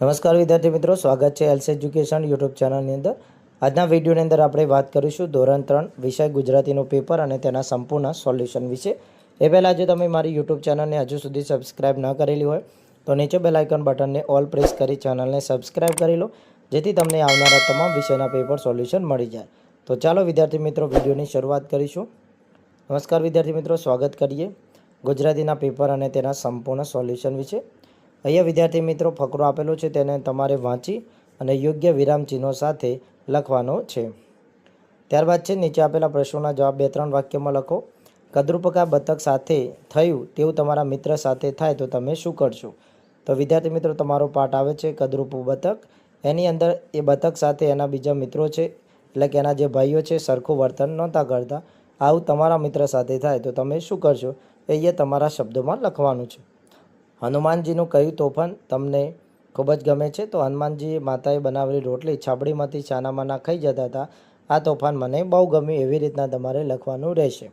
નમસ્કાર વિદ્યાર્થી મિત્રો, સ્વાગત છે એલ્સ એજ્યુકેશન યુટ્યુબ ચેનલની અંદર। આજના વિડીયોની અંદર આપણે વાત કરીશું ધોરણ 3 વિષય ગુજરાતીનું પેપર અને તેના સંપૂર્ણ સોલ્યુશન વિશે। એ પહેલાં જો તમે મારી યુટ્યુબ ચેનલને હજુ સુધી સબસ્ક્રાઇબ ન કરેલી હોય તો નીચે બેલ આઇકન બટનને ઓલ પ્રેસ કરી ચેનલને સબસ્ક્રાઇબ કરી લો, જેથી તમને આવનારા તમામ વિષયના પેપર સોલ્યુશન મળી જાય। તો ચાલો વિદ્યાર્થી મિત્રો વિડીયોની શરૂઆત કરીશું। નમસ્કાર વિદ્યાર્થી મિત્રો, સ્વાગત કરીએ ગુજરાતીના પેપર અને તેના સંપૂર્ણ સોલ્યુશન વિશે। અહીંયા વિદ્યાર્થી મિત્રો ફકરો આપેલો છે, તેને તમારે વાંચી અને યોગ્ય વિરામચિહ્નો સાથે લખવાનો છે। ત્યારબાદ છે નીચે આપેલા પ્રશ્નોના જવાબ 2-3 વાક્યમાં લખો। કદરૂપકા બતક સાથે થયું તેવું તમારા મિત્ર સાથે થાય તો તમે શું કરશો? તો વિદ્યાર્થી મિત્રો તમારો પાઠ આવે છે કદરૂપું બતક। એની અંદર એ બતક સાથે એના બીજા મિત્રો છે, એટલે કે એના જે ભાઈઓ છે સરખું વર્તન નહોતા કરતા। આવું તમારા મિત્ર સાથે થાય તો તમે શું કરશો એ તમારા શબ્દોમાં લખવાનું છે। હનુમાનજીનું કયું તોફાન તમને ખૂબ જ ગમે છે? તો હનુમાનજી માતાએ બનાવેલી રોટલી છાબડીમાંથી છાનામાના ખાઈ જતા હતા। આ તોફાન મને બહુ ગમ્યું, એવી રીતના તમારે લખવાનું રહેશે।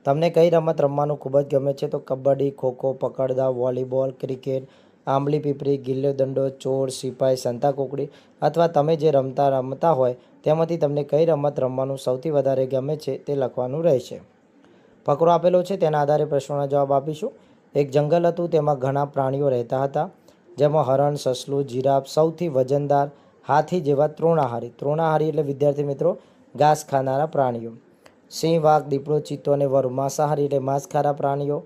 તમને કઈ રમત રમવાનું ખૂબ જ ગમે છે? તો કબડ્ડી, ખોખો, પકડદાવ, વોલીબોલ, ક્રિકેટ, આંબલી પીપળી, ગિલ્લો દંડો, ચોર, સિપાઈ, સંતાકુકડી, અથવા તમે જે રમતા હોય તેમાંથી તમને કઈ રમત રમવાનું સૌથી વધારે ગમે છે તે લખવાનું રહેશે। ફકરો આપેલો છે, તેના આધારે પ્રશ્નોના જવાબ આપીશું। એક જંગલ હતું, તેમાં ઘણા પ્રાણીઓ રહેતા હતા, જેમાં હરણ, સસલું, જીરાફ, સૌથી વજનદાર હાથી જેવા તૃણાહારી। તૃણાહારી એટલે વિદ્યાર્થી મિત્રો ઘાસ ખાનારા પ્રાણીઓ। સિંહ, વાઘ, દીપડો, ચિત્તો અને વરુ માંસાહારી એટલે માંસખારા પ્રાણીઓ।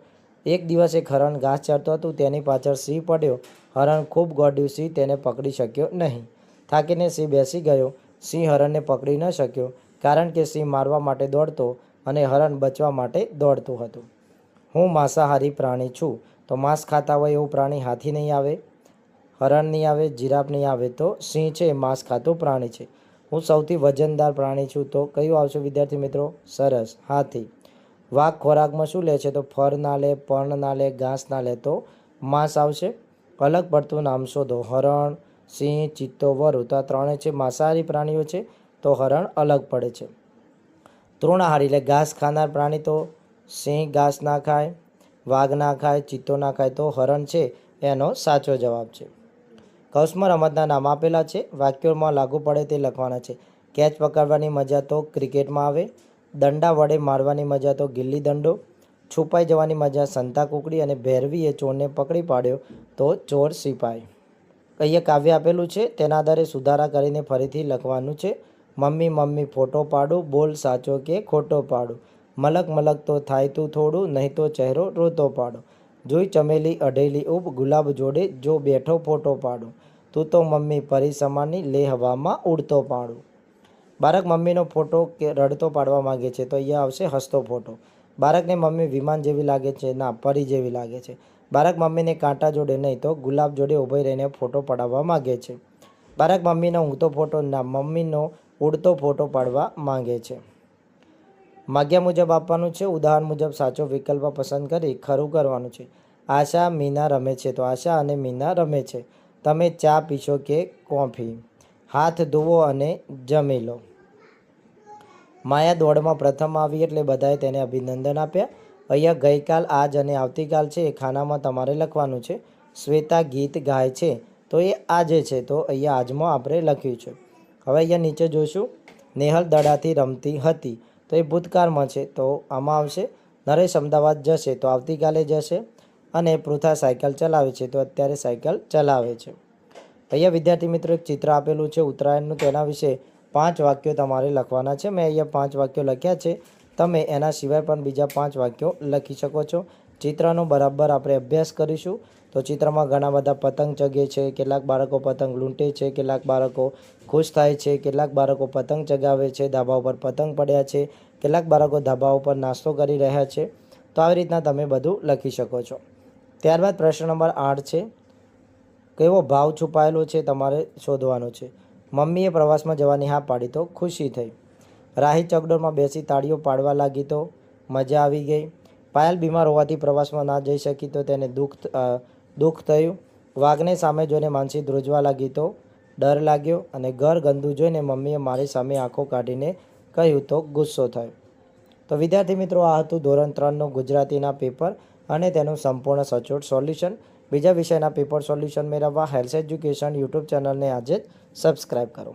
એક દિવસ એક હરણ ઘાસ ચરતો હતું, તેની પાછળ સિંહ પડ્યો। હરણ ખૂબ ગોડ્યું, સિંહ તેને પકડી શક્યો નહીં। થાકીને સિંહ બેસી ગયો। સિંહ હરણને પકડી ન શક્યો, કારણ કે સિંહ મારવા માટે દોડતો અને હરણ બચવા માટે દોડતું હતું। હું માંસાહારી પ્રાણી છું, તો માંસ ખાતા હોય એવું પ્રાણી હાથી નહીં આવે, હરણ નહીં આવે, જીરાફ નહીં આવે, તો સિંહ છે એ માંસ ખાતું પ્રાણી છે। હું સૌથી વજનદાર પ્રાણી છું, તો કયું આવશે વિદ્યાર્થી મિત્રો? સરસ, હાથી। વાઘ ખોરાકમાં શું લે છે? તો ફળ ના લે, પર્ણ ના લે, ઘાસ ના લે, તો માંસ આવશે। અલગ પડતું નામ શોધો। હરણ, સિંહ, ચિત્તો, વરુ, તો આ ત્રણે છે માંસાહારી પ્રાણીઓ છે, તો હરણ અલગ પડે છે। તૃણાહારી એટલે ઘાસ ખાનાર પ્રાણી, તો સિંહ ઘાસ ના ખાય, વાઘ ના ખાય, ચિત્તો ના ખાય, તો હરણ છે એનો સાચો જવાબ છે। કૌંસમાં રમતના નામ આપેલા છે, વાક્યોમાં લાગુ પડે તે લખવાના છે। કેચ પકડવાની મજા તો ક્રિકેટમાં આવે, દંડા વડે મારવાની મજા તો ગિલ્લી દંડો, છુપાઈ જવાની મજા સંતાકુકડી, અને ભૈરવીએ ચોરને પકડી પાડ્યો તો ચોર સિપાઈ। અહીંયા કાવ્ય આપેલું છે, તેના આધારે સુધારા કરીને ફરીથી લખવાનું છે। મમ્મી મમ્મી ફોટો પાડું, બોલ સાચો કે ખોટો પાડું, મલક મલક તો થાય તું થોડું, નહીં તો ચહેરો રોતો પાડો, જોઈ ચમેલી અઢેલી ઉબ, ગુલાબ જોડે જો બેઠો ફોટો પાડું, તું તો મમ્મી પરી સમાની, લે હવામાં ઉડતો પાડું। બાળક મમ્મીનો ફોટો કે રડતો પાડવા માંગે છે, તો અહીંયા આવશે હસતો ફોટો। બાળકને મમ્મી વિમાન જેવી લાગે છે, ના પરી જેવી લાગે છે। બાળક મમ્મીને કાંટા જોડે નહીં, તો ગુલાબ જોડે ઊભી રહીને ફોટો પડાવવા માંગે છે। બાળક મમ્મીનો ઊંઘતો ફોટો, ના મમ્મીનો ઉડતો ફોટો પાડવા માંગે છે। માગ્યા મુજબ આપવાનું છે, ઉદાહરણ મુજબ સાચો વિકલ્પ પસંદ કરી ખરું કરવાનું છે। આશા મીના રમે છે, તો આશા અને મીના રમે છે। તમે ચા પીશો કે કોફી, હાથ ધોવો અને જમી લો। માયા દોડમાં પ્રથમ આવી એટલે બધાએ તેને અભિનંદન આપ્યા। અહીંયા ગઈકાલ, આજ અને આવતીકાલ છે એ ખાનામાં તમારે લખવાનું છે। શ્વેતા ગીત ગાય છે, તો એ આજે છે, તો અહીંયા આજમાં આપણે લખ્યું છે। હવે અહીંયા નીચે જોઈશું, નેહલ દડાથી રમતી હતી, તો એ ભૂતકાળમાં છે, તો આમાં આવશે। નરેશ અમદાવાદ જશે, તો આવતીકાલે જશે। અને પૃથા સાયકલ ચલાવે છે, તો અત્યારે સાયકલ ચલાવે છે। અહીંયા વિદ્યાર્થી મિત્રો એક ચિત્ર આપેલું છે ઉત્તરાયણનું, તેના વિશે 5 વાક્યો તમારે લખવાના છે। મેં અહીંયા 5 વાક્યો લખ્યા છે, તમે એના સિવાય પણ બીજા 5 વાક્યો લખી શકો છો। ચિત્રનો બરાબર આપણે અભ્યાસ કરીશું। તો ચિત્રમાં ઘણા બધા પતંગ ચગે છે, કેટલાક બાળકો પતંગ લૂંટે છે, કેટલાક બાળકો ખુશ થાય છે, કેટલાક બાળકો પતંગ ચગાવે છે, ધાબા ઉપર પતંગ પડ્યા છે, કેટલાક બાળકો ધાબા ઉપર નાસ્તો કરી રહ્યા છે। તો આવી રીતના તમે બધું લખી શકો છો। ત્યારબાદ પ્રશ્ન નંબર 8 છે, કેવો ભાવ છુપાયેલો છે તમારે શોધવાનો છે। મમ્મીએ પ્રવાસમાં જવાની હા પાડી, તો ખુશી થઈ। રાહી ચકડોળમાં બેસી તાળીઓ પાડવા લાગી, તો મજા આવી ગઈ। પાયલ બીમાર હોવાથી પ્રવાસમાં ના જઈ શકી, તો તેને દુઃખ થયું। વાઘને સામે જોઈને માનસી ધ્રુજવા લાગી, તો ડર લાગ્યો। અને ઘર ગંદુ જોઈને મમ્મીએ મારી સામે આંખો કાઢીને કહ્યું, તો ગુસ્સો થયો। તો વિદ્યાર્થી મિત્રો આ હતું ધોરણ 3નું ગુજરાતીના પેપર અને તેનું સંપૂર્ણ સચોટ સોલ્યુશન। બીજા વિષયના પેપર સોલ્યુશન મેળવવા હેલ્થ એજ્યુકેશન યુટ્યુબ ચેનલને આજે જ સબસ્ક્રાઈબ કરો.